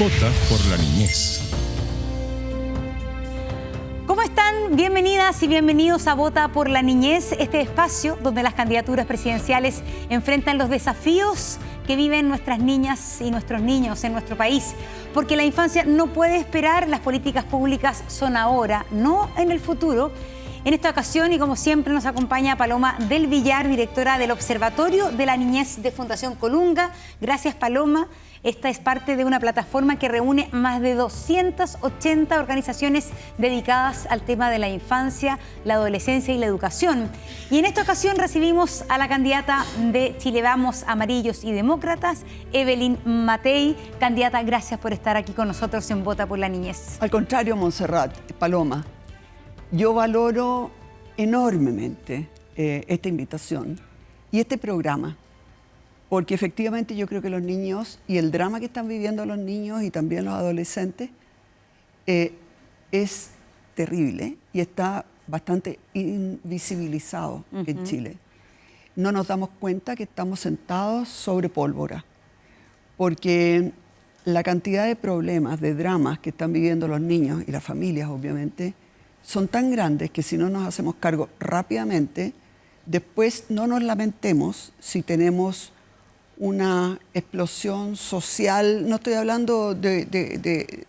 Vota por la niñez. ¿Cómo están? Bienvenidas y bienvenidos a Vota por la Niñez, este espacio donde las candidaturas presidenciales enfrentan los desafíos que viven nuestras niñas y nuestros niños en nuestro país. Porque la infancia no puede esperar, las políticas públicas son ahora, no en el futuro. En esta ocasión, y como siempre, nos acompaña Paloma del Villar, directora del Observatorio de la Niñez de Fundación Colunga. Gracias, Paloma. Esta es parte de una plataforma que reúne más de 280 organizaciones dedicadas al tema de la infancia, la adolescencia y la educación. Y en esta ocasión recibimos a la candidata de Chile Vamos, Amarillos y Demócratas, Evelyn Matei. Candidata, gracias por estar aquí con nosotros en Vota por la Niñez. Al contrario, Montserrat, Paloma, yo valoro enormemente esta invitación y este programa. Porque efectivamente yo creo que los niños y el drama que están viviendo los niños y también los adolescentes es terrible y está bastante invisibilizado en Chile. No nos damos cuenta que estamos sentados sobre pólvora, porque la cantidad de problemas, de dramas que están viviendo los niños y las familias, obviamente, son tan grandes que si no nos hacemos cargo rápidamente, después no nos lamentemos si tenemos una explosión social. No estoy hablando de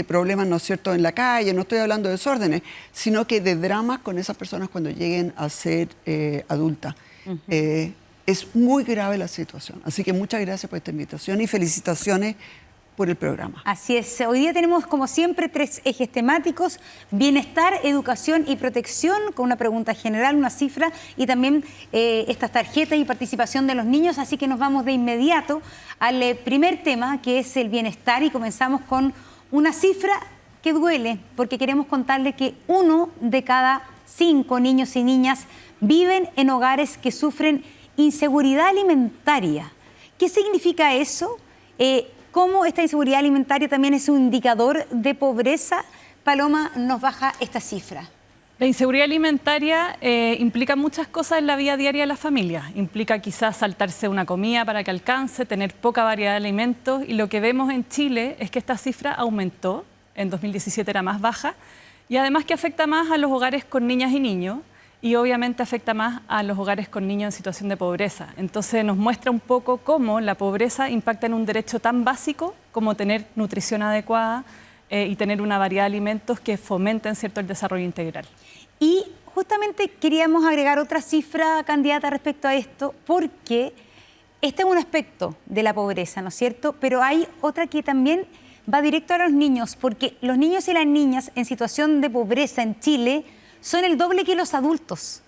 problemas, ¿no es cierto?, en la calle, no estoy hablando de desórdenes, sino que de dramas con esas personas cuando lleguen a ser adultas. Es muy grave la situación. Así que muchas gracias por esta invitación y felicitaciones por el programa. Así es. Hoy día tenemos, como siempre, 3 ejes temáticos: bienestar, educación y protección, con una pregunta general, una cifra, y también estas tarjetas y participación de los niños. Así que nos vamos de inmediato al primer tema, que es el bienestar, y comenzamos con una cifra que duele, porque queremos contarle que 1 de cada 5 niños y niñas viven en hogares que sufren inseguridad alimentaria. ¿Qué significa eso? ¿Cómo esta inseguridad alimentaria también es un indicador de pobreza? Paloma nos baja esta cifra. La inseguridad alimentaria implica muchas cosas en la vida diaria de las familias. Implica quizás saltarse una comida para que alcance, tener poca variedad de alimentos. Y lo que vemos en Chile es que esta cifra aumentó. En 2017 era más baja. Y además que afecta más a los hogares con niñas y niños. Y obviamente afecta más a los hogares con niños en situación de pobreza. Entonces nos muestra un poco cómo la pobreza impacta en un derecho tan básico como tener nutrición adecuada y tener una variedad de alimentos que fomenten, ¿cierto?, el desarrollo integral. Y justamente queríamos agregar otra cifra, candidata, respecto a esto, porque este es un aspecto de la pobreza, ¿no es cierto? Pero hay otra que también va directo a los niños, porque los niños y las niñas en situación de pobreza en Chile son el doble que los adultos.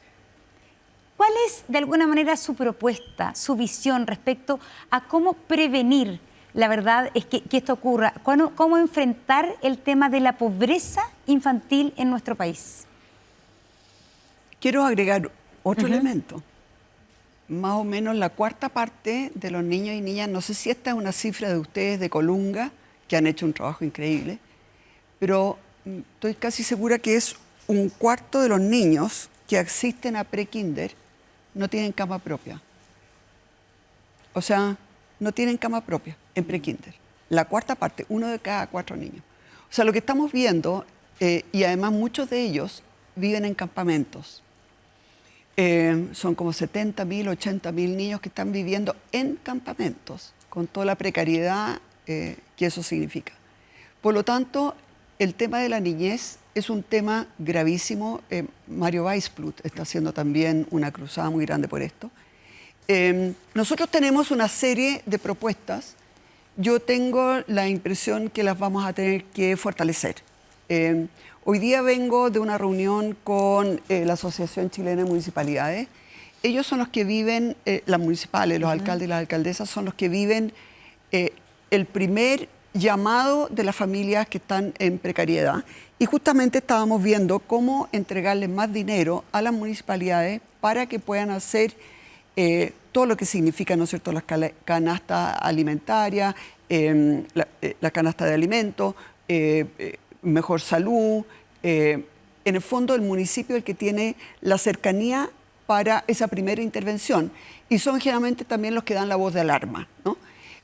¿Cuál es, de alguna manera, su propuesta, su visión respecto a cómo prevenir, la verdad, es que esto ocurra? ¿Cómo enfrentar el tema de la pobreza infantil en nuestro país? Quiero agregar otro elemento. Más o menos la 1/4 parte de los niños y niñas, no sé si esta es una cifra de ustedes de Colunga, que han hecho un trabajo increíble, pero estoy casi segura que es 1/4 de los niños que asisten a pre-kinder no tienen cama propia. O sea, no tienen cama propia en pre-kinder. La 1/4 parte, 1 de cada 4 niños. O sea, lo que estamos viendo, y además muchos de ellos viven en campamentos. Son como 70.000, 80.000 niños que están viviendo en campamentos, con toda la precariedad que eso significa. Por lo tanto, el tema de la niñez es un tema gravísimo. Mario Weisblut está haciendo también una cruzada muy grande por esto. Nosotros tenemos una serie de propuestas. Yo tengo la impresión que las vamos a tener que fortalecer. Hoy día vengo de una reunión con la Asociación Chilena de Municipalidades. Ellos son los que viven, las municipales, los alcaldes y las alcaldesas son los que viven el primer llamado de las familias que están en precariedad. Y justamente estábamos viendo cómo entregarles más dinero a las municipalidades para que puedan hacer todo lo que significa, ¿no es cierto?, las canastas alimentarias, la canasta de alimentos, mejor salud. En el fondo, el municipio es el que tiene la cercanía para esa primera intervención y son generalmente también los que dan la voz de alarma, ¿no?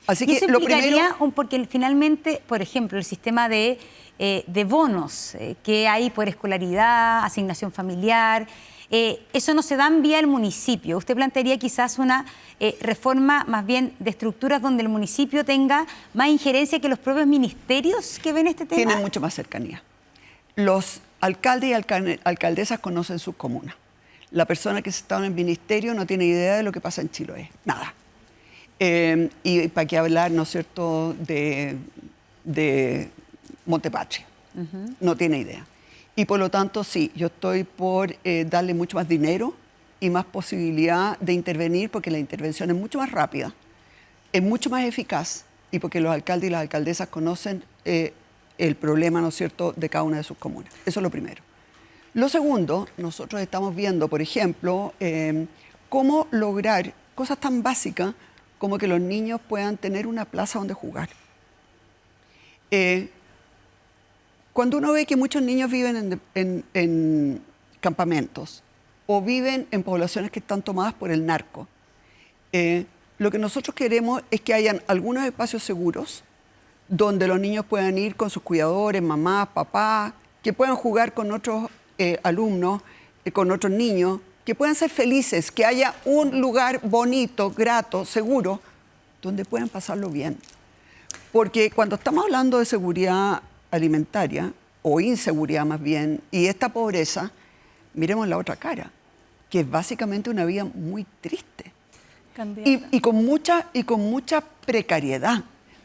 Así Y que eso lo implicaría, primero... porque finalmente, por ejemplo, el sistema de bonos que hay por escolaridad, asignación familiar, eso no se da en vía el municipio. ¿Usted plantearía quizás una reforma más bien de estructuras donde el municipio tenga más injerencia que los propios ministerios que ven este tema? Tienen mucho más cercanía. Los alcaldes y alcaldesas conocen sus comunas. La persona que está en el ministerio no tiene idea de lo que pasa en Chiloé, nada. Y para qué hablar, ¿no es cierto?, de Montepatria. No tiene idea. Y por lo tanto, sí, yo estoy por darle mucho más dinero y más posibilidad de intervenir, porque la intervención es mucho más rápida, es mucho más eficaz, y porque los alcaldes y las alcaldesas conocen el problema, ¿no es cierto?, de cada una de sus comunas. Eso es lo primero. Lo segundo, nosotros estamos viendo, por ejemplo, cómo lograr cosas tan básicas como que los niños puedan tener una plaza donde jugar. Cuando uno ve que muchos niños viven en campamentos o viven en poblaciones que están tomadas por el narco, lo que nosotros queremos es que hayan algunos espacios seguros donde los niños puedan ir con sus cuidadores, mamás, papás, que puedan jugar con otros alumnos, con otros niños, que puedan ser felices, que haya un lugar bonito, grato, seguro, donde puedan pasarlo bien. Porque cuando estamos hablando de seguridad alimentaria, o inseguridad más bien, y esta pobreza, miremos la otra cara, que es básicamente una vida muy triste y con mucha precariedad.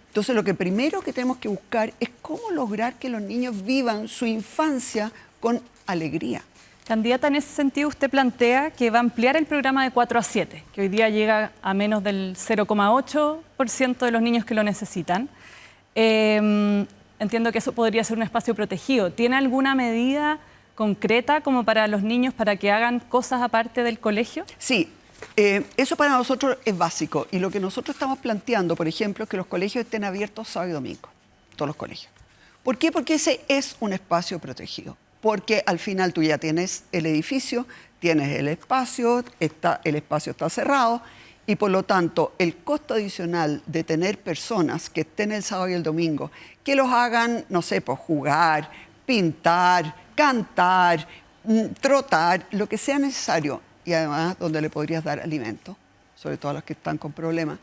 Entonces, lo que primero que tenemos que buscar es cómo lograr que los niños vivan su infancia con alegría. Candidata, en ese sentido usted plantea que va a ampliar el programa de 4 a 7, que hoy día llega a menos del 0,8% de los niños que lo necesitan. Entiendo que eso podría ser un espacio protegido. ¿Tiene alguna medida concreta como para los niños para que hagan cosas aparte del colegio? Sí, eso para nosotros es básico. Y lo que nosotros estamos planteando, por ejemplo, es que los colegios estén abiertos sábado y domingo, todos los colegios. ¿Por qué? Porque ese es un espacio protegido. Porque al final tú ya tienes el edificio, tienes el espacio está cerrado, y por lo tanto el costo adicional de tener personas que estén el sábado y el domingo, que los hagan, no sé, pues jugar, pintar, cantar, trotar, lo que sea necesario, y además donde le podrías dar alimento, sobre todo a los que están con problemas,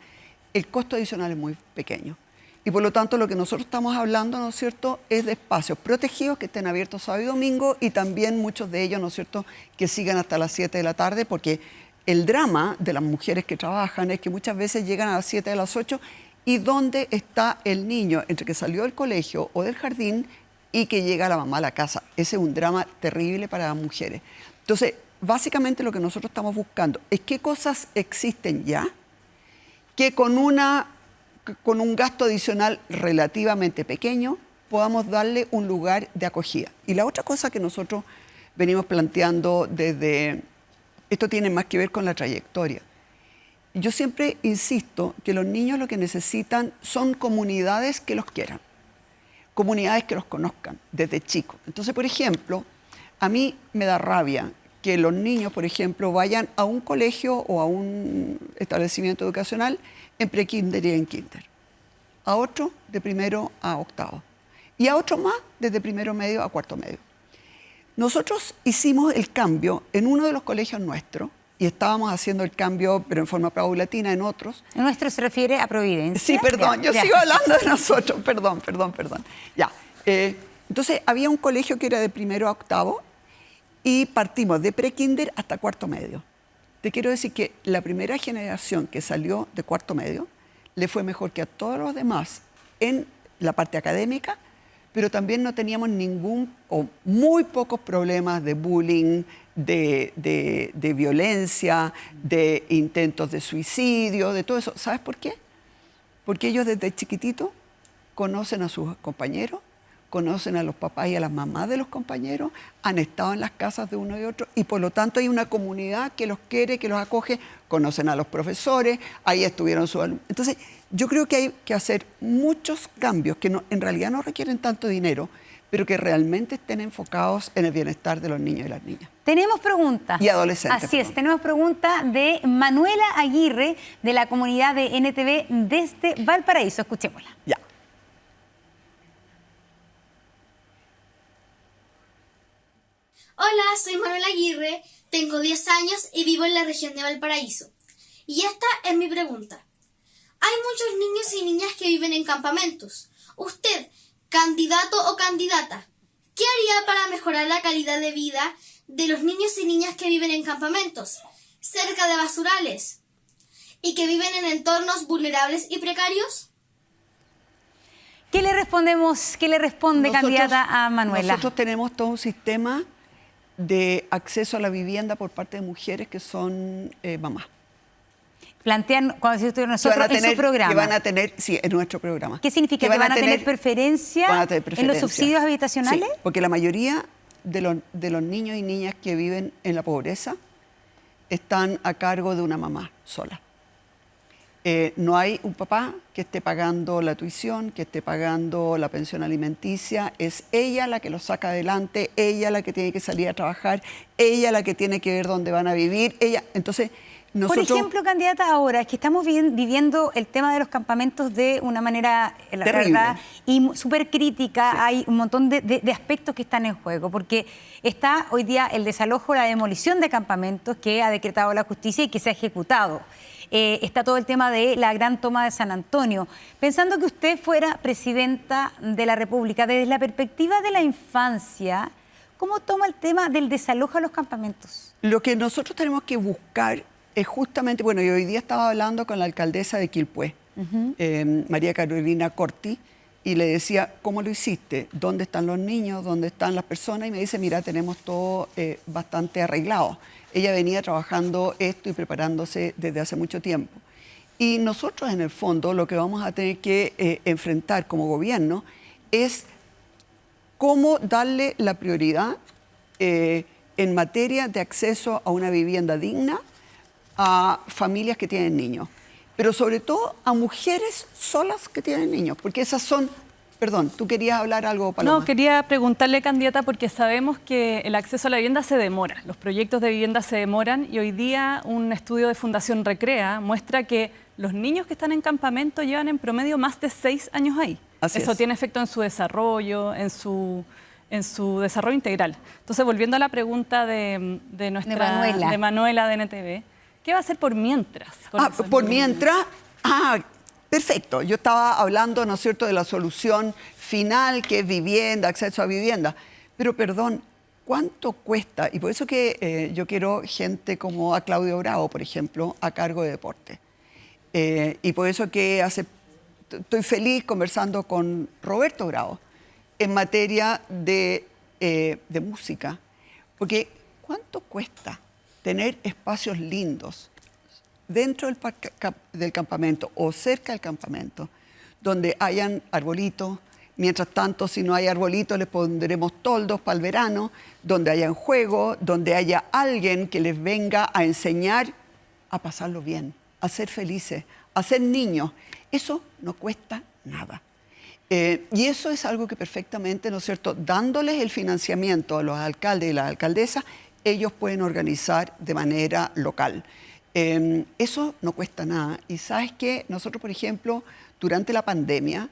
el costo adicional es muy pequeño. Y por lo tanto, lo que nosotros estamos hablando, ¿no es cierto?, es de espacios protegidos que estén abiertos sábado y domingo, y también muchos de ellos, ¿no es cierto?, que sigan hasta las 7 de la tarde, porque el drama de las mujeres que trabajan es que muchas veces llegan a las 7 de las 8, y ¿dónde está el niño entre que salió del colegio o del jardín y que llega la mamá a la casa? Ese es un drama terrible para las mujeres. Entonces, básicamente lo que nosotros estamos buscando es qué cosas existen ya, que con un gasto adicional relativamente pequeño podamos darle un lugar de acogida. Y la otra cosa que nosotros venimos planteando esto tiene más que ver con la trayectoria. Yo siempre insisto que los niños lo que necesitan son comunidades que los quieran, comunidades que los conozcan desde chicos. Entonces, por ejemplo, a mí me da rabia que los niños, por ejemplo, vayan a un colegio o a un establecimiento educacional en prekinder y en kinder, a otro de primero a octavo, y a otro más desde primero medio a cuarto medio. Nosotros hicimos el cambio en uno de los colegios nuestros, y estábamos haciendo el cambio, pero en forma paulatina, en otros. ¿El nuestro se refiere a Providencia? Sí, perdón, yo sigo hablando de nosotros, perdón. Ya. Entonces, había un colegio que era de primero a octavo, y partimos de prekinder hasta cuarto medio. Te quiero decir que la primera generación que salió de cuarto medio le fue mejor que a todos los demás en la parte académica, pero también no teníamos ningún o muy pocos problemas de bullying, de violencia, de intentos de suicidio, de todo eso. ¿Sabes por qué? Porque ellos desde chiquititos conocen a sus compañeros, conocen a los papás y a las mamás de los compañeros, han estado en las casas de uno y otro, y por lo tanto hay una comunidad que los quiere, que los acoge, conocen a los profesores, ahí estuvieron sus alumnos. Entonces, yo creo que hay que hacer muchos cambios que en realidad no requieren tanto dinero, pero que realmente estén enfocados en el bienestar de los niños y las niñas. Tenemos preguntas. Y adolescentes. Así es, tenemos pregunta de Manuela Aguirre, de la comunidad de NTV desde Valparaíso. Escuchémosla. Ya. Hola, soy Manuela Aguirre, tengo 10 años y vivo en la región de Valparaíso. Y esta es mi pregunta. Hay muchos niños y niñas que viven en campamentos. Usted, candidato o candidata, ¿qué haría para mejorar la calidad de vida de los niños y niñas que viven en campamentos, cerca de basurales, y que viven en entornos vulnerables y precarios? ¿Qué le respondemos? ¿Qué le responde, candidata, a Manuela? Nosotros tenemos todo un sistema de acceso a la vivienda por parte de mujeres que son mamás. Plantean, cuando decimos nosotros, en su programa. Que van a tener, sí, en nuestro programa. ¿Qué significa? ¿Que van a tener preferencia en los subsidios habitacionales? Sí, porque la mayoría de los niños y niñas que viven en la pobreza están a cargo de una mamá sola. No hay un papá que esté pagando la tuición, que esté pagando la pensión alimenticia. Es ella la que los saca adelante, ella la que tiene que salir a trabajar, ella la que tiene que ver dónde van a vivir. Entonces, nosotros... Por ejemplo, candidata, ahora es que estamos viviendo el tema de los campamentos de una manera, la verdad, y súper crítica. Sí. Hay un montón de aspectos que están en juego, porque está hoy día el desalojo, la demolición de campamentos que ha decretado la justicia y que se ha ejecutado. Está todo el tema de la gran toma de San Antonio. Pensando que usted fuera presidenta de la República, desde la perspectiva de la infancia, ¿cómo toma el tema del desalojo a los campamentos? Lo que nosotros tenemos que buscar es justamente, bueno, yo hoy día estaba hablando con la alcaldesa de Quilpué, María Carolina Corti, y le decía, ¿cómo lo hiciste? ¿Dónde están los niños? ¿Dónde están las personas? Y me dice, mira, tenemos todo bastante arreglado. Ella venía trabajando esto y preparándose desde hace mucho tiempo. Y nosotros, en el fondo, lo que vamos a tener que enfrentar como gobierno es cómo darle la prioridad en materia de acceso a una vivienda digna a familias que tienen niños, pero sobre todo a mujeres solas que tienen niños, porque esas son... Perdón, ¿tú querías hablar algo, Paloma? No, quería preguntarle, candidata, porque sabemos que el acceso a la vivienda se demora, los proyectos de vivienda se demoran, y hoy día un estudio de Fundación Recrea muestra que los niños que están en campamento llevan en promedio más de 6 años ahí. Eso tiene efecto en su desarrollo, en su desarrollo integral. Entonces, volviendo a la pregunta de Manuela de NTV, ¿qué va a hacer por mientras? Por mientras... Perfecto. Yo estaba hablando, ¿no es cierto?, de la solución final, que es vivienda, acceso a vivienda. Pero, perdón, ¿cuánto cuesta? Y por eso que yo quiero gente como a Claudio Bravo, por ejemplo, a cargo de deporte. Y por eso que estoy feliz conversando con Roberto Bravo en materia de música. Porque, ¿cuánto cuesta tener espacios lindos dentro del campamento o cerca del campamento, donde hayan arbolitos? Mientras tanto, si no hay arbolitos, les pondremos toldos para el verano, donde hayan juegos, donde haya alguien que les venga a enseñar a pasarlo bien, a ser felices, a ser niños. Eso no cuesta nada. Y eso es algo que perfectamente, ¿no es cierto?, dándoles el financiamiento a los alcaldes y las alcaldesas, ellos pueden organizar de manera local. Eso no cuesta nada. Y ¿sabes qué? Nosotros, por ejemplo, durante la pandemia,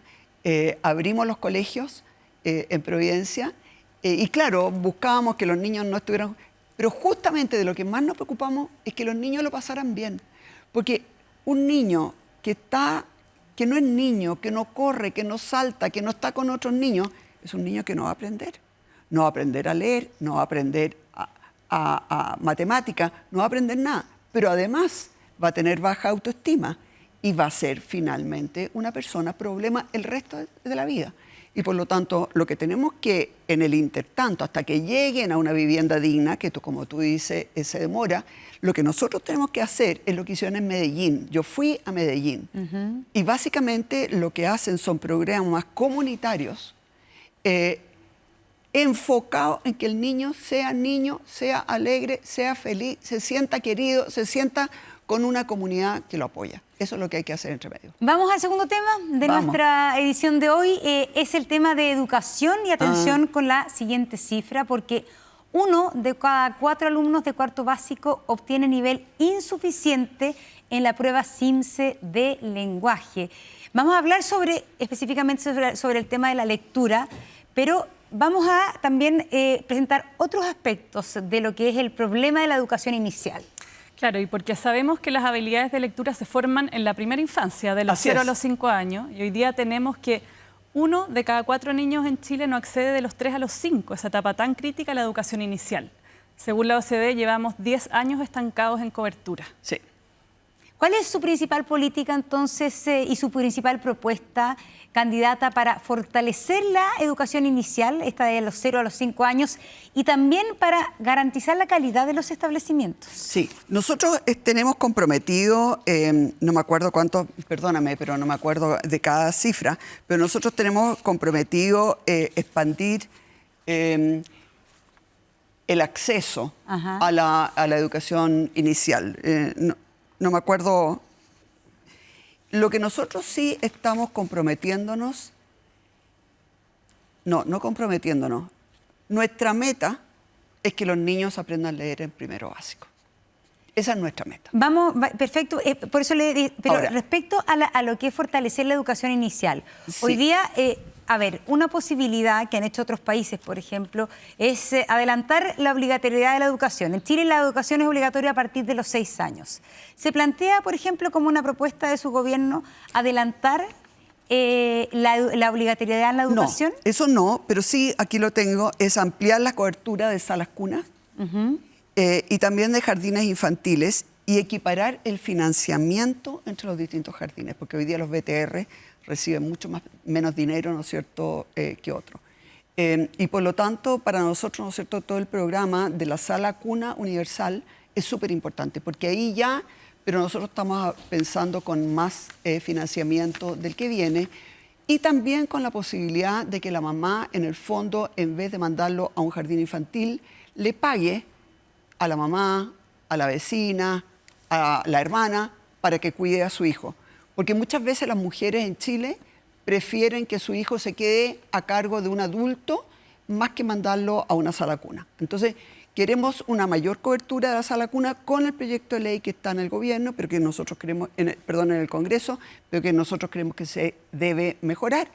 abrimos los colegios en Providencia y claro, buscábamos que los niños no estuvieran... Pero justamente de lo que más nos preocupamos es que los niños lo pasaran bien. Porque un niño que no es niño, que no corre, que no salta, que no está con otros niños, es un niño que no va a aprender. No va a aprender a leer, no va a aprender a matemática, no va a aprender nada. Pero además va a tener baja autoestima y va a ser finalmente una persona problema el resto de la vida. Y por lo tanto, lo que tenemos que, en el intertanto, hasta que lleguen a una vivienda digna, que como tú dices, se demora, lo que nosotros tenemos que hacer es lo que hicieron en Medellín. Yo fui a Medellín y básicamente lo que hacen son programas comunitarios enfocado en que el niño, sea alegre, sea feliz, se sienta querido, se sienta con una comunidad que lo apoya. Eso es lo que hay que hacer entre medio. Vamos al segundo tema de nuestra edición de hoy. Es el tema de educación y atención con la siguiente cifra, porque 1 de cada 4 alumnos de cuarto básico obtiene nivel insuficiente en la prueba CIMSE de lenguaje. Vamos a hablar específicamente sobre el tema de la lectura, pero vamos a también presentar otros aspectos de lo que es el problema de la educación inicial. Claro, y porque sabemos que las habilidades de lectura se forman en la primera infancia, de los 0 a los 5 años, y hoy día tenemos que 1 de cada 4 niños en Chile no accede de los 3 a los 5, esa etapa tan crítica a la educación inicial. Según la OCDE, llevamos 10 años estancados en cobertura. Sí. ¿Cuál es su principal política entonces y su principal propuesta, candidata, para fortalecer la educación inicial, esta de los 0 a los 5 años, y también para garantizar la calidad de los establecimientos? Sí, nosotros tenemos comprometido, no me acuerdo cuánto, perdóname, pero no me acuerdo de cada cifra, pero nosotros tenemos comprometido expandir el acceso a la educación inicial. No me acuerdo. Lo que nosotros sí estamos comprometiéndonos, no comprometiéndonos, nuestra meta es que los niños aprendan a leer en primero básico. Esa es nuestra meta. Vamos, perfecto, por eso pero ahora, respecto a lo que es fortalecer la educación inicial, sí. Hoy día, a ver, una posibilidad que han hecho otros países, por ejemplo, es adelantar la obligatoriedad de la educación. En Chile la educación es obligatoria a partir de los 6 años. ¿Se plantea, por ejemplo, como una propuesta de su gobierno, adelantar la obligatoriedad en la educación? No, eso no, pero sí, aquí lo tengo, es ampliar la cobertura de salas cunas y también de jardines infantiles y equiparar el financiamiento entre los distintos jardines, porque hoy día los BTR reciben menos dinero, ¿no es cierto?, que otros. Y por lo tanto, para nosotros, ¿no es cierto?, todo el programa de la sala cuna universal es súper importante, porque ahí ya, pero nosotros estamos pensando con más financiamiento del que viene y también con la posibilidad de que la mamá, en el fondo, en vez de mandarlo a un jardín infantil, le pague a la mamá, a la vecina, a la hermana, para que cuide a su hijo. Porque muchas veces las mujeres en Chile prefieren que su hijo se quede a cargo de un adulto más que mandarlo a una sala cuna. Entonces, queremos una mayor cobertura de la sala cuna con el proyecto de ley que está en el gobierno, pero que nosotros creemos, en el Congreso, pero que nosotros creemos que se debe mejorar.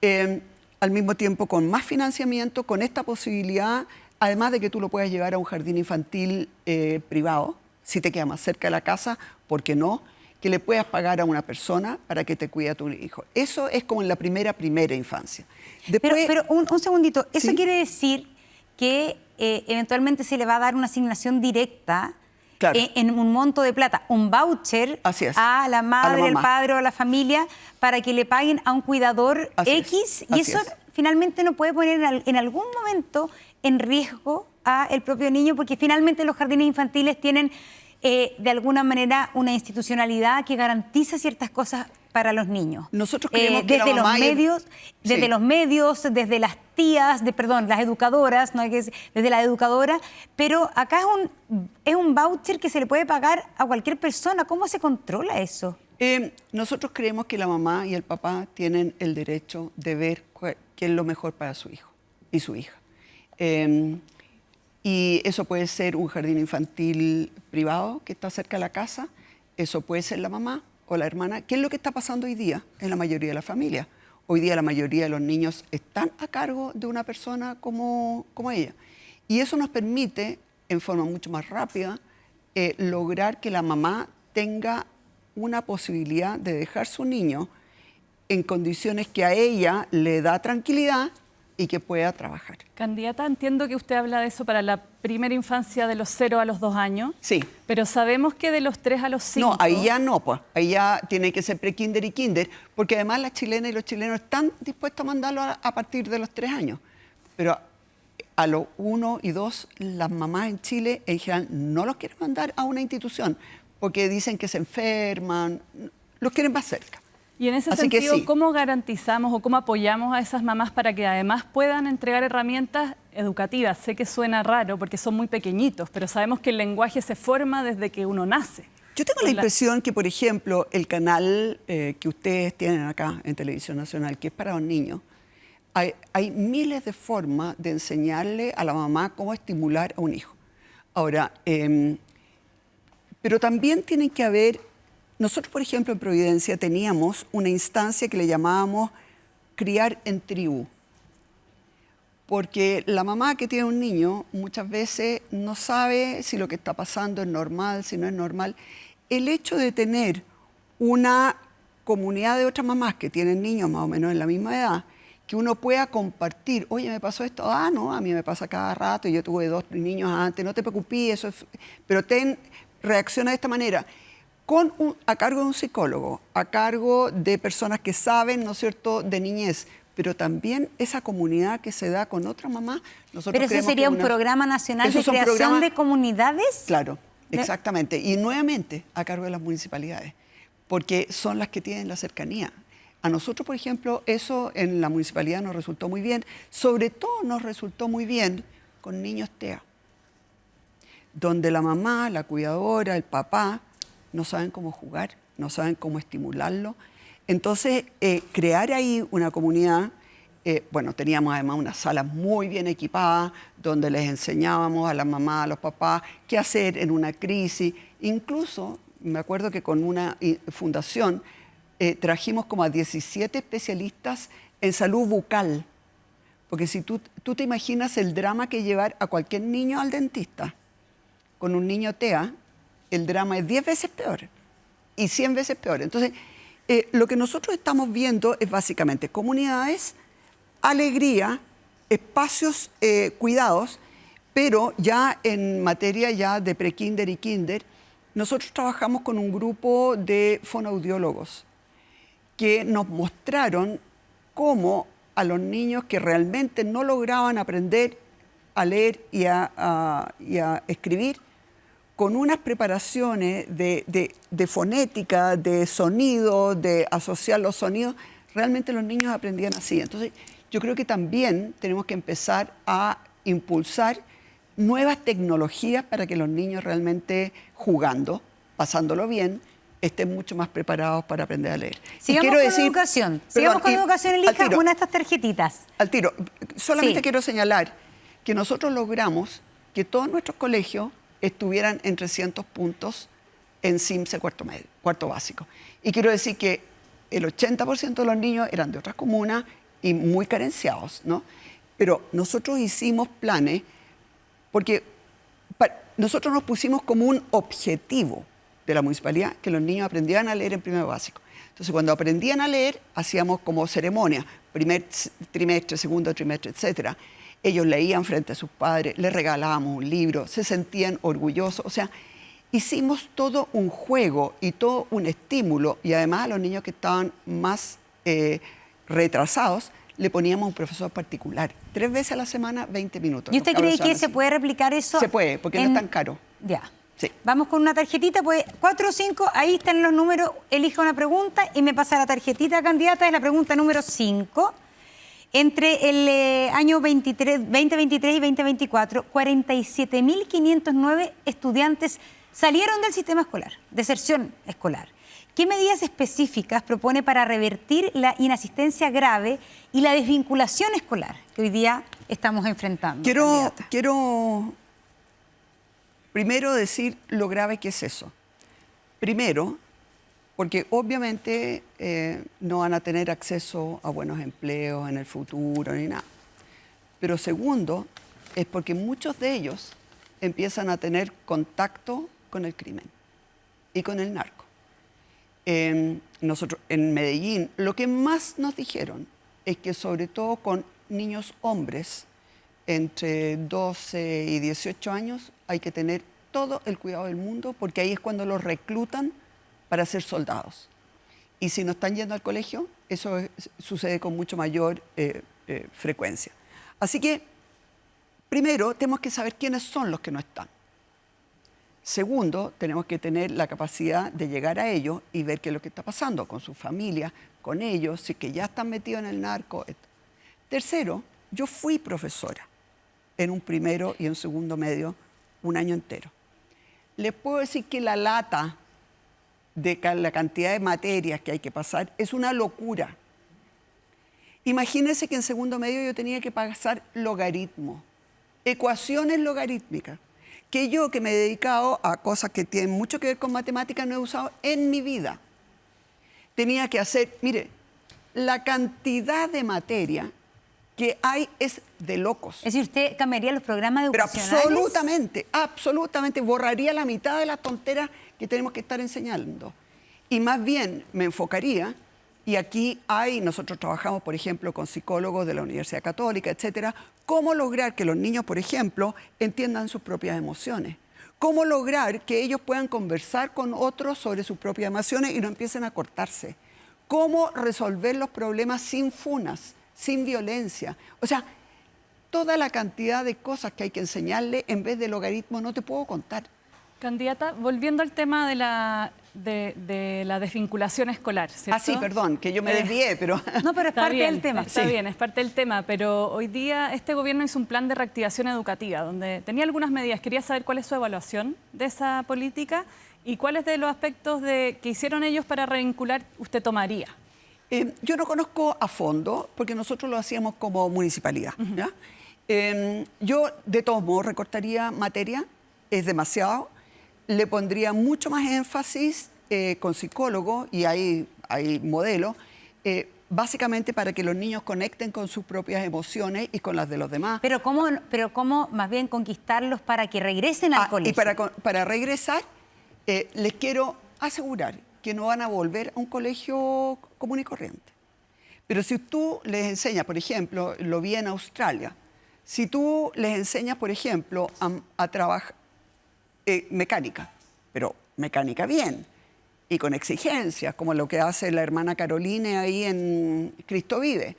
Al mismo tiempo, con más financiamiento, con esta posibilidad, además de que tú lo puedas llevar a un jardín infantil privado, si te queda más cerca de la casa, ¿por qué no?, que le puedas pagar a una persona para que te cuide a tu hijo. Eso es como en la primera infancia. Después, pero un segundito, ¿eso ¿sí? quiere decir que eventualmente se le va a dar una asignación directa claro. en un monto de plata, un voucher a la madre, al padre o a la familia para que le paguen a un cuidador X? Y eso finalmente no puede poner en algún momento en riesgo a el propio niño, porque finalmente los jardines infantiles tienen de alguna manera una institucionalidad que garantiza ciertas cosas para los niños. Nosotros creemos que desde la mamá desde los medios, desde las tías, las educadoras, no hay que decir, desde la educadora, pero acá es un voucher que se le puede pagar a cualquier persona. ¿Cómo se controla eso? Nosotros creemos que la mamá y el papá tienen el derecho de ver qué es lo mejor para su hijo y su hija. Y eso puede ser un jardín infantil privado que está cerca de la casa, eso puede ser la mamá o la hermana. ¿Qué es lo que está pasando hoy día en la mayoría de las familias? Hoy día la mayoría de los niños están a cargo de una persona como ella. Y eso nos permite, en forma mucho más rápida, lograr que la mamá tenga una posibilidad de dejar su niño en condiciones que a ella le da tranquilidad y que pueda trabajar. Candidata, entiendo que usted habla de eso para la primera infancia de los 0 a los 2 años. Sí. Pero sabemos que de los 3 a los 5... No, ahí ya no, pues. Ahí ya tiene que ser pre-kinder y kinder, porque además las chilenas y los chilenos están dispuestos a mandarlo a partir de los 3 años. Pero a los 1 y 2, las mamás en Chile en general no los quieren mandar a una institución, porque dicen que se enferman, los quieren más cerca. Y en ese Así que sentido, sí. ¿cómo garantizamos o cómo apoyamos a esas mamás para que además puedan entregar herramientas educativas? Sé que suena raro porque son muy pequeñitos, pero sabemos que el lenguaje se forma desde que uno nace. Yo tengo la impresión que, por ejemplo, el canal que ustedes tienen acá en Televisión Nacional, que es para los niños, hay miles de formas de enseñarle a la mamá cómo estimular a un hijo. Ahora, pero también tienen que haber... Nosotros, por ejemplo, en Providencia teníamos una instancia que le llamábamos criar en tribu. Porque la mamá que tiene un niño muchas veces no sabe si lo que está pasando es normal, si no es normal. El hecho de tener una comunidad de otras mamás que tienen niños más o menos en la misma edad, que uno pueda compartir, oye, me pasó esto, no, a mí me pasa cada rato, yo tuve 2 niños antes, no te preocupes, eso es... pero reacciona de esta manera. A cargo de un psicólogo, a cargo de personas que saben, ¿no es cierto?, de niñez, pero también esa comunidad que se da con otra mamá. Pero ese sería un programa nacional de creación de comunidades. Claro, exactamente. Y nuevamente a cargo de las municipalidades, porque son las que tienen la cercanía. A nosotros, por ejemplo, eso en la municipalidad nos resultó muy bien. Sobre todo nos resultó muy bien con niños TEA, donde la mamá, la cuidadora, el papá, no saben cómo jugar, no saben cómo estimularlo. Entonces, crear ahí una comunidad, bueno, teníamos además unas salas muy bien equipadas, donde les enseñábamos a las mamás, a los papás, qué hacer en una crisis. Incluso, me acuerdo que con una fundación trajimos como a 17 especialistas en salud bucal. Porque si tú te imaginas el drama que llevar a cualquier niño al dentista, con un niño TEA, el drama es 10 veces peor y 100 veces peor. Entonces, lo que nosotros estamos viendo es básicamente comunidades, alegría, espacios cuidados, pero ya en materia ya de prekinder y kinder, nosotros trabajamos con un grupo de fonoaudiólogos que nos mostraron cómo a los niños que realmente no lograban aprender a leer y a escribir, con unas preparaciones de fonética, de sonido, de asociar los sonidos, realmente los niños aprendían así. Entonces, yo creo que también tenemos que empezar a impulsar nuevas tecnologías para que los niños realmente jugando, pasándolo bien, estén mucho más preparados para aprender a leer. Sigamos con educación. Sigamos con educación, elija una de estas tarjetitas. Al tiro. Solamente quiero señalar que nosotros logramos que todos nuestros colegios estuvieran en 300 puntos en CIMSE cuarto básico. Y quiero decir que el 80% de los niños eran de otras comunas y muy carenciados, ¿no? Pero nosotros hicimos planes porque nosotros nos pusimos como un objetivo de la municipalidad que los niños aprendieran a leer en primero básico. Entonces, cuando aprendían a leer, hacíamos como ceremonia, primer trimestre, segundo trimestre, etcétera. Ellos leían frente a sus padres, les regalábamos un libro, se sentían orgullosos. O sea, hicimos todo un juego y todo un estímulo. Y además a los niños que estaban más retrasados, le poníamos un profesor particular. 3 veces a la semana, 20 minutos. ¿Y usted cree que se puede replicar eso? Se puede, porque no es tan caro. Ya. Sí. Vamos con una tarjetita, pues 4 o 5, ahí están los números, elija una pregunta y me pasa la tarjetita candidata, es la pregunta número 5. Entre el año 2023 y 2024, 47.509 estudiantes salieron del sistema escolar, deserción escolar. ¿Qué medidas específicas propone para revertir la inasistencia grave y la desvinculación escolar que hoy día estamos enfrentando? Quiero primero decir lo grave que es eso. Primero, porque obviamente no van a tener acceso a buenos empleos en el futuro ni nada. Pero segundo, es porque muchos de ellos empiezan a tener contacto con el crimen y con el narco. Nosotros en Medellín, lo que más nos dijeron es que sobre todo con niños hombres entre 12 y 18 años hay que tener todo el cuidado del mundo porque ahí es cuando los reclutan para ser soldados. Y si no están yendo al colegio, eso sucede con mucho mayor frecuencia. Así que, primero, tenemos que saber quiénes son los que no están. Segundo, tenemos que tener la capacidad de llegar a ellos y ver qué es lo que está pasando con su familia, con ellos, si que ya están metidos en el narco. Tercero, yo fui profesora en un primero y un segundo medio un año entero. Les puedo decir que la lata de la cantidad de materias que hay que pasar es una locura. Imagínense que en segundo medio yo tenía que pasar logaritmos, ecuaciones logarítmicas, que yo, que me he dedicado a cosas que tienen mucho que ver con matemáticas, no he usado en mi vida. Tenía que hacer, mire, la cantidad de materia que hay es de locos. Es decir, ¿usted cambiaría los programas Pero educacionales? absolutamente, absolutamente, borraría la mitad de las tonteras que tenemos que estar enseñando. Y más bien me enfocaría, y aquí nosotros trabajamos, por ejemplo, con psicólogos de la Universidad Católica, etcétera, cómo lograr que los niños, por ejemplo, entiendan sus propias emociones. Cómo lograr que ellos puedan conversar con otros sobre sus propias emociones y no empiecen a cortarse. Cómo resolver los problemas sin funas, sin violencia. O sea, toda la cantidad de cosas que hay que enseñarle en vez de logaritmos no te puedo contar. Candidata, volviendo al tema de la desvinculación escolar, ¿cierto? Ah, sí, perdón, que yo me desvié, pero... No, pero es Está parte bien, del tema. Está Sí. bien, es parte del tema, pero hoy día este gobierno hizo un plan de reactivación educativa donde tenía algunas medidas. Quería saber cuál es su evaluación de esa política y cuáles de los aspectos que hicieron ellos para revincular usted tomaría. Yo no conozco a fondo, porque nosotros lo hacíamos como municipalidad. ¿Ya? Yo, de todos modos, recortaría materia, es demasiado. Le pondría mucho más énfasis con psicólogos, y hay modelos, básicamente para que los niños conecten con sus propias emociones y con las de los demás. Pero ¿cómo más bien conquistarlos para que regresen al colegio? Y para regresar, les quiero asegurar que no van a volver a un colegio común y corriente. Pero si tú les enseñas, por ejemplo, lo vi en Australia, si tú les enseñas, por ejemplo, a trabajar mecánica, pero mecánica bien y con exigencias, como lo que hace la hermana Caroline ahí en Cristo Vive,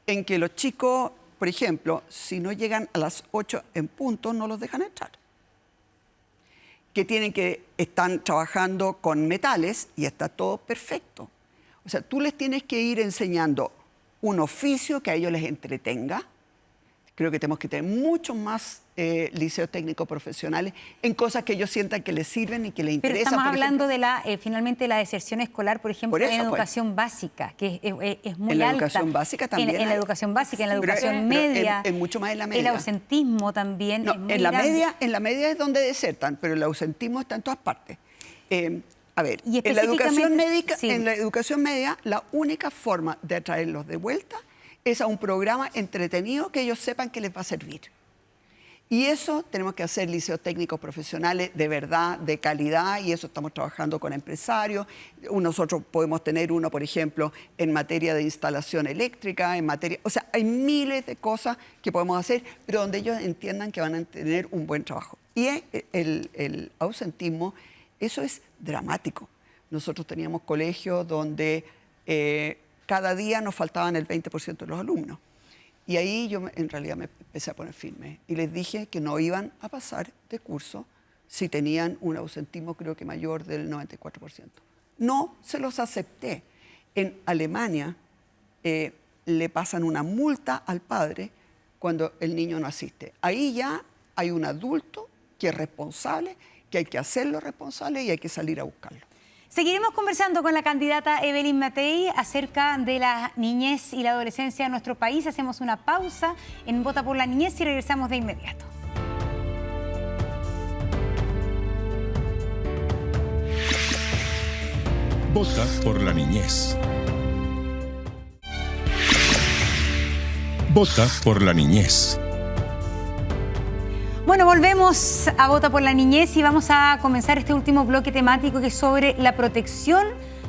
en que los chicos, por ejemplo, si no llegan a las 8 en punto, no los dejan entrar. Que están trabajando con metales y está todo perfecto. O sea, tú les tienes que ir enseñando un oficio que a ellos les entretenga. Creo que tenemos que tener muchos más liceos técnicos profesionales en cosas que ellos sientan que les sirven y que les Pero interesan. estamos hablando de finalmente de la deserción escolar, por ejemplo, Por eso, en pues. educación básica, que es muy En la alta. educación básica también En la hay. educación básica, en la Pero- educación pero media. en mucho más en la El media. ausentismo también No, es muy en la grande. media es donde desertan, pero el ausentismo está en todas partes. A ver, Y en la educación específicamente- médica, sí. en la educación media, la única forma de atraerlos de vuelta es a un programa entretenido que ellos sepan que les va a servir. Y eso tenemos que hacer liceos técnicos profesionales de verdad, de calidad, y eso estamos trabajando con empresarios. Nosotros podemos tener uno, por ejemplo, en materia de instalación eléctrica, o sea, hay miles de cosas que podemos hacer, pero donde ellos entiendan que van a tener un buen trabajo. Y el ausentismo, eso es dramático. Nosotros teníamos colegios donde cada día nos faltaban el 20% de los alumnos. Y ahí yo en realidad me empecé a poner firme y les dije que no iban a pasar de curso si tenían un ausentismo creo que mayor del 94%. No se los acepté. En Alemania le pasan una multa al padre cuando el niño no asiste. Ahí ya hay un adulto que es responsable, que hay que hacerlo responsable y hay que salir a buscarlo. Seguiremos conversando con la candidata Evelyn Matei acerca de la niñez y la adolescencia de nuestro país. Hacemos una pausa en Vota por la Niñez y regresamos de inmediato. Vota por la niñez. Vota por la niñez. Bueno, volvemos a Vota por la Niñez y vamos a comenzar este último bloque temático que es sobre la protección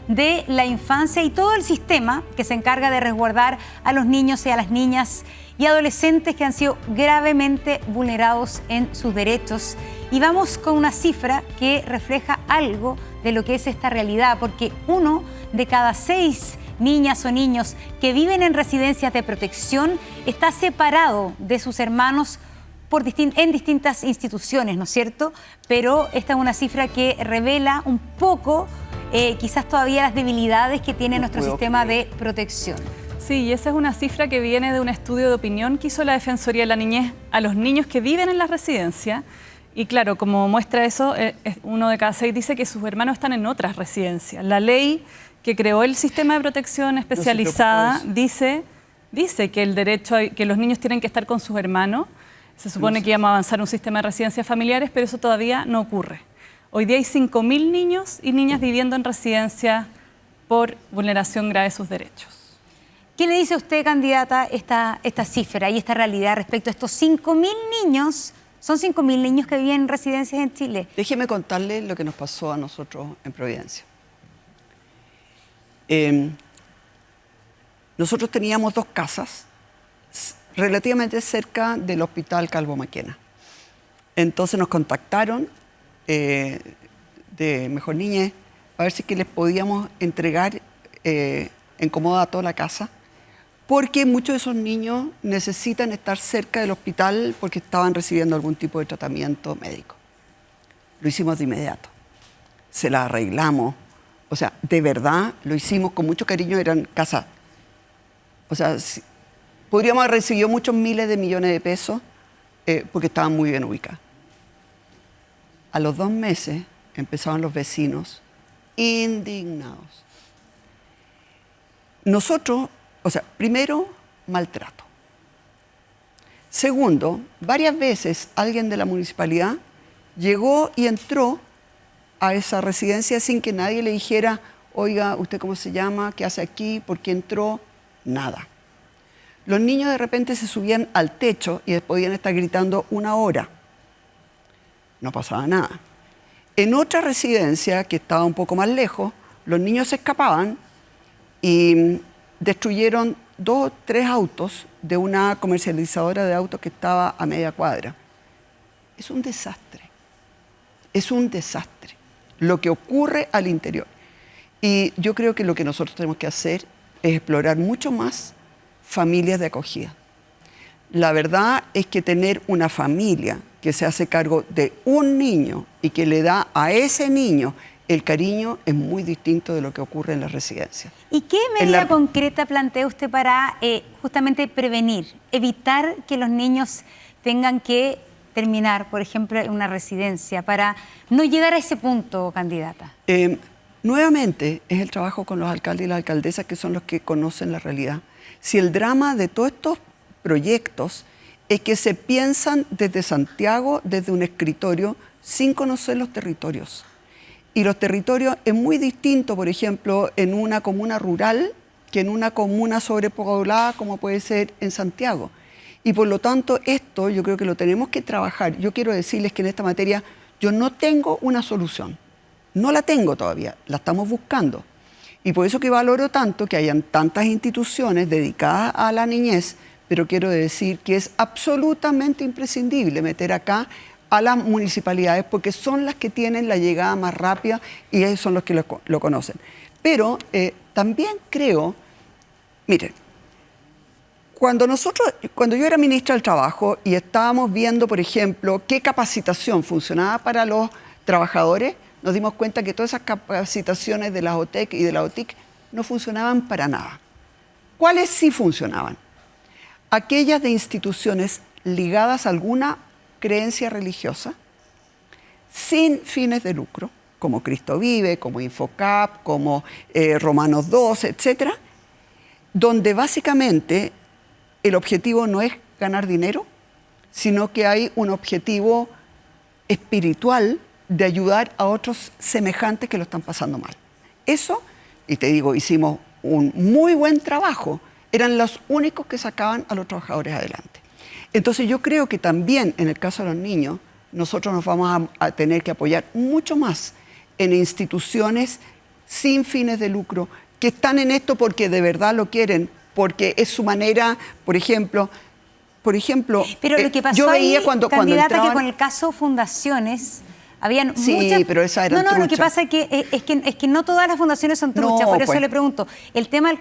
de la infancia y todo el sistema que se encarga de resguardar a los niños y a las niñas y adolescentes que han sido gravemente vulnerados en sus derechos. Y vamos con una cifra que refleja algo de lo que es esta realidad, porque 1 de cada 6 niñas o niños que viven en residencias de protección está separado de sus hermanos en distintas instituciones, ¿no es cierto? Pero esta es una cifra que revela un poco quizás todavía las debilidades que tiene nuestro sistema de protección. Sí, y esa es una cifra que viene de un estudio de opinión que hizo la Defensoría de la Niñez a los niños que viven en la residencia. Y claro, como muestra eso, 1 de cada 6 dice que sus hermanos están en otras residencias. La ley que creó el sistema de protección especializada dice que el derecho que los niños tienen que estar con sus hermanos. Se supone que íbamos a avanzar un sistema de residencias familiares, pero eso todavía no ocurre. Hoy día hay 5.000 niños y niñas viviendo en residencias por vulneración grave de sus derechos. ¿Qué le dice a usted, candidata, esta cifra y esta realidad respecto a estos 5.000 niños? Son 5.000 niños que viven en residencias en Chile. Déjeme contarle lo que nos pasó a nosotros en Providencia. Nosotros teníamos 2 casas relativamente cerca del Hospital Calvo Maquena. Entonces nos contactaron de Mejor Niñez a ver si que les podíamos entregar en comodato la casa, porque muchos de esos niños necesitan estar cerca del hospital porque estaban recibiendo algún tipo de tratamiento médico. Lo hicimos de inmediato. Se la arreglamos. O sea, de verdad, lo hicimos con mucho cariño. Eran casas... O sea, podríamos haber recibido muchos miles de millones de pesos porque estaban muy bien ubicadas. A los 2 meses empezaban los vecinos indignados. Nosotros, o sea, primero, maltrato. Segundo, varias veces alguien de la municipalidad llegó y entró a esa residencia sin que nadie le dijera, oiga, ¿usted cómo se llama? ¿Qué hace aquí? ¿Por qué entró? Nada. Los niños de repente se subían al techo y podían estar gritando 1 hora. No pasaba nada. En otra residencia, que estaba un poco más lejos, los niños se escapaban y destruyeron 2 o 3 autos de una comercializadora de autos que estaba a media cuadra. Es un desastre. Es un desastre lo que ocurre al interior. Y yo creo que lo que nosotros tenemos que hacer es explorar mucho más familias de acogida. La verdad es que tener una familia que se hace cargo de un niño y que le da a ese niño el cariño es muy distinto de lo que ocurre en las residencias. ¿Y qué medida concreta plantea usted para justamente prevenir, evitar que los niños tengan que terminar, por ejemplo, en una residencia, para no llegar a ese punto, candidata? Nuevamente, es el trabajo con los alcaldes y las alcaldesas, que son los que conocen la realidad. Si el drama de todos estos proyectos es que se piensan desde Santiago, desde un escritorio, sin conocer los territorios. Y los territorios es muy distinto, por ejemplo, en una comuna rural que en una comuna sobrepoblada como puede ser en Santiago. Y por lo tanto, esto yo creo que lo tenemos que trabajar. Yo quiero decirles que en esta materia yo no tengo una solución. No la tengo todavía, la estamos buscando. Y por eso que valoro tanto que hayan tantas instituciones dedicadas a la niñez, pero quiero decir que es absolutamente imprescindible meter acá a las municipalidades porque son las que tienen la llegada más rápida y ellos son los que lo conocen. Pero también creo, miren, cuando yo era ministra del Trabajo y estábamos viendo, por ejemplo, qué capacitación funcionaba para los trabajadores, nos dimos cuenta que todas esas capacitaciones de la OTEC y de la OTIC no funcionaban para nada. ¿Cuáles sí funcionaban? Aquellas de instituciones ligadas a alguna creencia religiosa, sin fines de lucro, como Cristo Vive, como Infocap, como Romanos 12, etcétera, donde básicamente el objetivo no es ganar dinero, sino que hay un objetivo espiritual de ayudar a otros semejantes que lo están pasando mal. Eso, y te digo, hicimos un muy buen trabajo, eran los únicos que sacaban a los trabajadores adelante. Entonces yo creo que también en el caso de los niños, nosotros nos vamos a tener que apoyar mucho más en instituciones sin fines de lucro, que están en esto porque de verdad lo quieren, porque es su manera, por ejemplo, pero lo que pasó yo veía ahí, cuando candidata, entraban... que con el caso Fundaciones habían sí, muchas... pero esa era No, lo que pasa es que no todas las fundaciones son truchas, No, por eso pues. le pregunto. El tema del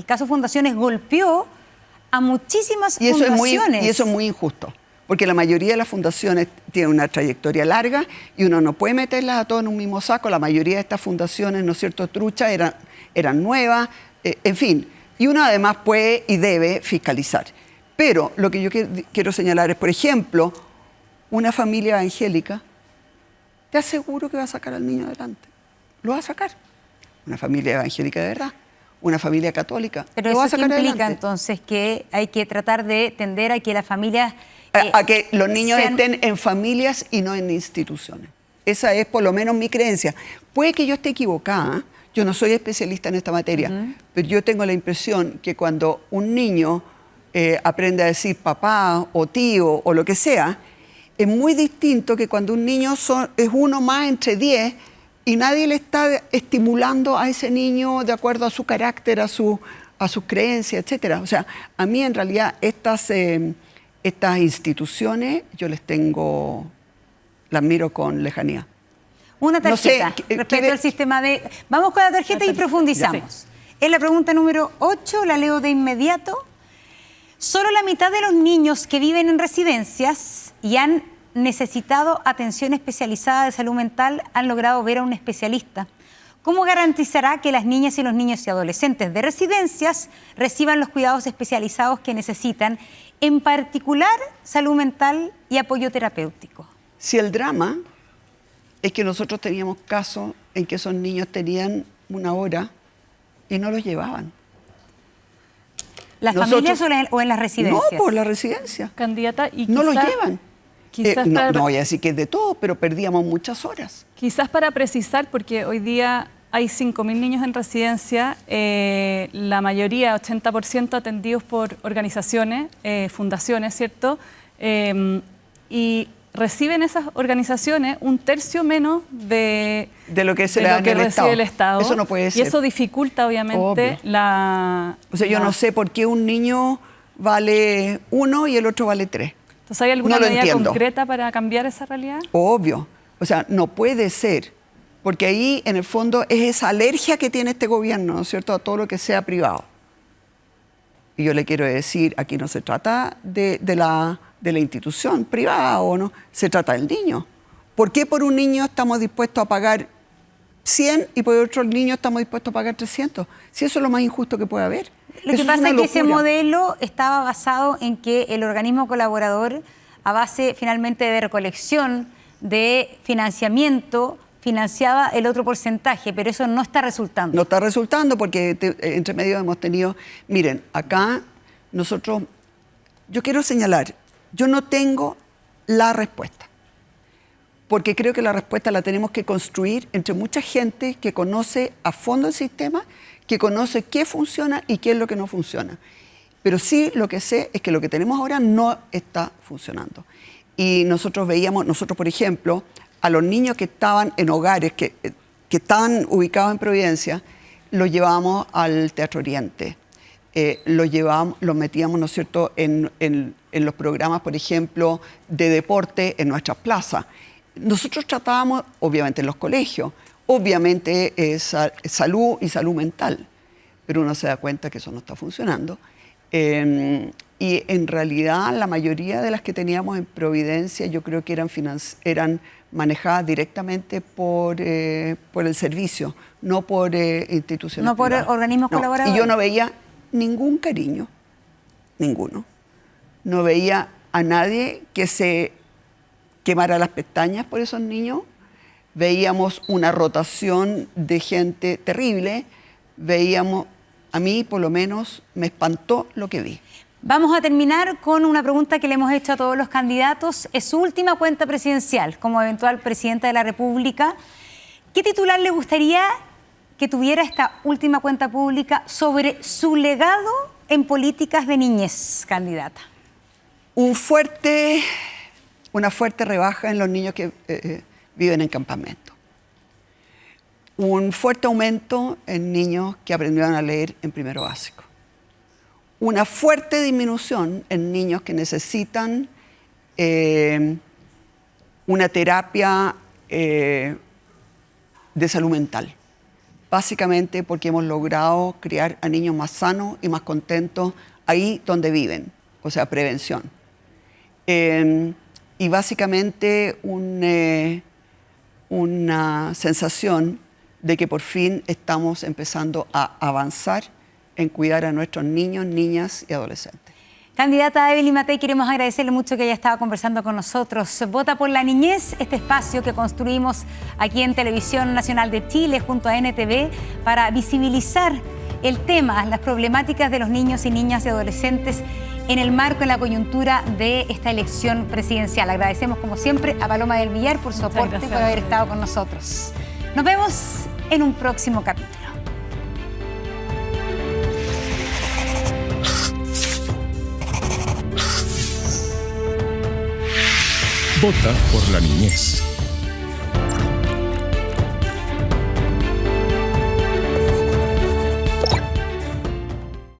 caso Fundaciones golpeó a muchísimas Y eso fundaciones. y eso es muy injusto, porque la mayoría de las fundaciones tienen una trayectoria larga y uno no puede meterlas a todas en un mismo saco. La mayoría de estas fundaciones, ¿no es cierto?, truchas, eran nuevas, en fin. Y uno además puede y debe fiscalizar. Pero lo que yo quiero señalar es, por ejemplo, una familia evangélica, te aseguro que va a sacar al niño adelante. Lo va a sacar. Una familia evangélica de verdad. Una familia católica. Pero lo va a eso sacar implica adelante. entonces que hay que tratar de tender a que las familias... A que los niños sean- estén en familias y no en instituciones. Esa es por lo menos mi creencia. Puede que yo esté equivocada, yo no soy especialista en esta materia, pero yo tengo la impresión que cuando un niño aprende a decir papá o tío o lo que sea, es muy distinto que cuando un niño es uno más entre 10 y nadie le está estimulando a ese niño de acuerdo a su carácter, a sus creencias, etcétera. O sea, a mí en realidad estas instituciones yo las miro con lejanía. Una No sé, tarjeta respecto ¿quiere- al sistema de... Vamos con la tarjeta y profundizamos. Es la pregunta número 8, la leo de inmediato. Solo la mitad de los niños que viven en residencias y han necesitado atención especializada de salud mental han logrado ver a un especialista. ¿Cómo garantizará que las niñas y los niños y adolescentes de residencias reciban los cuidados especializados que necesitan, en particular salud mental y apoyo terapéutico? Si el drama es que nosotros teníamos casos en que esos niños tenían una hora y no los llevaban. ¿Las Nosotros- familias o en las residencias? No, por la residencia. Candidata, y No los quizá- llevan. Quizás, No, para, no voy a decir que es de todo, pero perdíamos muchas horas. quizás para precisar, porque hoy día hay 5.000 niños en residencia, la mayoría, 80%, atendidos por organizaciones, fundaciones, ¿cierto? Y reciben esas organizaciones un tercio menos de lo que se de le lo da en que el recibe el Estado. Eso no puede ser. Y eso dificulta, obviamente, Obvio. la... O sea, yo la- no sé por qué un niño vale 1 y el otro vale 3. Entonces, ¿hay alguna No lo medida entiendo. concreta para cambiar esa realidad? Obvio. O sea, no puede ser. Porque ahí, en el fondo, es esa alergia que tiene este gobierno, ¿no es cierto?, a todo lo que sea privado. Y yo le quiero decir, aquí no se trata de la institución privada o no, se trata del niño. ¿Por qué por un niño estamos dispuestos a pagar 100 y por otro niño estamos dispuestos a pagar 300? Si eso es lo más injusto que puede haber. Lo que Eso pasa una es que ese locura. modelo estaba basado en que el organismo colaborador, a base finalmente de recolección, de financiamiento, financiaba el otro porcentaje, pero eso no está resultando. No está resultando porque entre medio hemos tenido... Miren, acá nosotros... Yo quiero señalar, yo no tengo la respuesta, porque creo que la respuesta la tenemos que construir entre mucha gente que conoce a fondo el sistema, que conoce qué funciona y qué es lo que no funciona. Pero sí lo que sé es que lo que tenemos ahora no está funcionando. Y nosotros veíamos, por ejemplo, a los niños que estaban en hogares, que estaban ubicados en Providencia, los llevábamos al Teatro Oriente. Los metíamos, ¿no es cierto?, en los programas, por ejemplo, de deporte en nuestras plazas. Nosotros tratábamos, obviamente, en los colegios, obviamente salud y salud mental, pero uno se da cuenta que eso no está funcionando. Y en realidad la mayoría de las que teníamos en Providencia yo creo que eran manejadas directamente por el servicio, no por instituciones No por privadas. organismos No, colaboradores. Y yo no veía ningún cariño, ninguno. No veía a nadie que se quemara las pestañas por esos niños. Veíamos una rotación de gente terrible. A mí por lo menos me espantó lo que vi. Vamos a terminar con una pregunta que le hemos hecho a todos los candidatos. Es su última cuenta presidencial como eventual presidenta de la República. ¿Qué titular le gustaría que tuviera esta última cuenta pública sobre su legado en políticas de niñez, candidata? Una fuerte rebaja en los niños que viven en campamento. Un fuerte aumento en niños que aprendieron a leer en primero básico. Una fuerte disminución en niños que necesitan una terapia de salud mental. básicamente porque hemos logrado criar a niños más sanos y más contentos ahí donde viven, o sea, prevención. Y básicamente una sensación de que por fin estamos empezando a avanzar en cuidar a nuestros niños, niñas y adolescentes. Candidata Evelyn Matei, queremos agradecerle mucho que haya estado conversando con nosotros. Vota por la Niñez, este espacio que construimos aquí en Televisión Nacional de Chile junto a NTV para visibilizar el tema, las problemáticas de los niños y niñas y adolescentes en el marco, en la coyuntura de esta elección presidencial. Agradecemos como siempre a Paloma del Villar por su aporte, por haber estado con nosotros. Nos vemos en un próximo capítulo. Vota por la niñez.